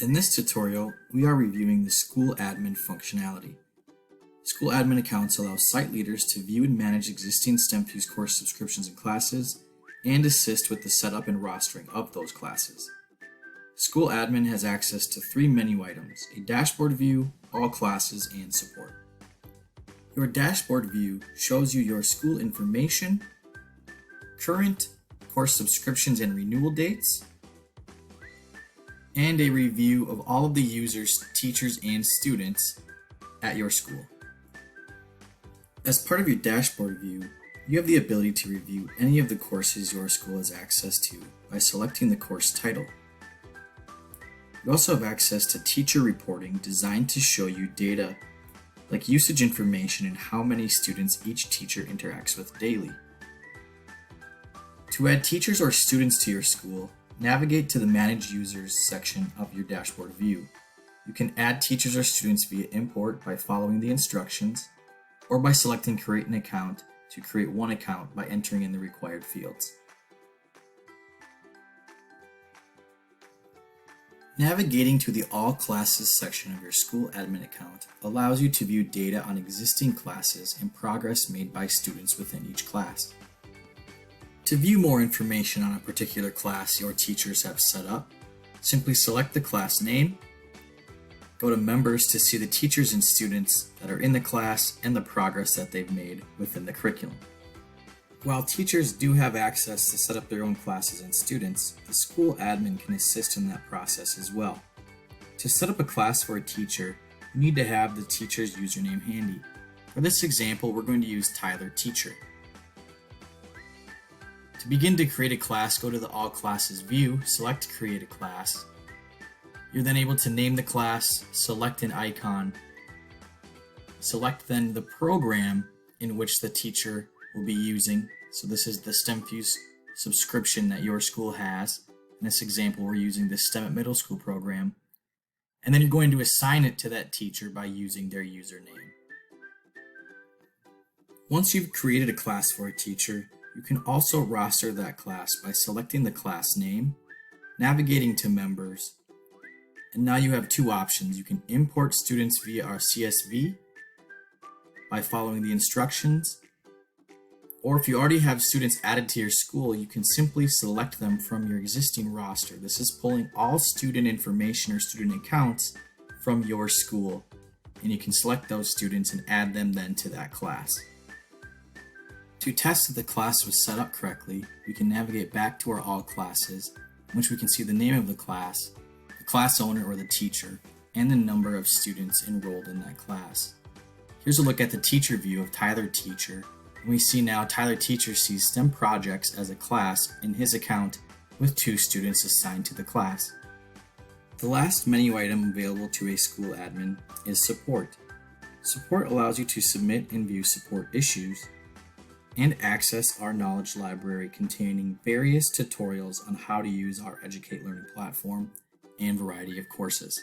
In this tutorial, we are reviewing the school admin functionality. School admin accounts allow site leaders to view and manage existing STEMFuse course subscriptions and classes, and assist with the setup and rostering of those classes. School admin has access to three menu items: a dashboard view, all classes, and support. Your dashboard view shows you your school information, current course subscriptions and renewal dates, and a review of all of the users, teachers, and students at your school. As part of your dashboard view, you have the ability to review any of the courses your school has access to by selecting the course title. You also have access to teacher reporting designed to show you data like usage information and how many students each teacher interacts with daily. To add teachers or students to your school, navigate to the Manage Users section of your dashboard view. You can add teachers or students via import by following the instructions, or by selecting Create an Account to create one account by entering in the required fields. Navigating to the All Classes section of your school admin account allows you to view data on existing classes and progress made by students within each class. To view more information on a particular class your teachers have set up, simply select the class name, go to Members to see the teachers and students that are in the class and the progress that they've made within the curriculum. While teachers do have access to set up their own classes and students, the school admin can assist in that process as well. To set up a class for a teacher, you need to have the teacher's username handy. For this example, we're going to use Tyler Teacher. To begin to create a class, go to the All Classes view, select Create a Class. You're then able to name the class, select an icon, select then the program in which the teacher will be using. So this is the STEMFuse subscription that your school has. In this example, we're using the STEM at Middle School program. And then you're going to assign it to that teacher by using their username. Once you've created a class for a teacher, you can also roster that class by selecting the class name, navigating to Members, and now you have two options. You can import students via our CSV by following the instructions, or if you already have students added to your school, you can simply select them from your existing roster. This is pulling all student information or student accounts from your school, and you can select those students and add them then to that class. To test that the class was set up correctly, we can navigate back to our All Classes, in which we can see the name of the class owner or the teacher, and the number of students enrolled in that class. Here's a look at the teacher view of Tyler Teacher, and we see now Tyler Teacher sees STEM projects as a class in his account with 2 students assigned to the class. The last menu item available to a school admin is Support. Support allows you to submit and view support issues and access our knowledge library containing various tutorials on how to use our Educate Learning platform and variety of courses.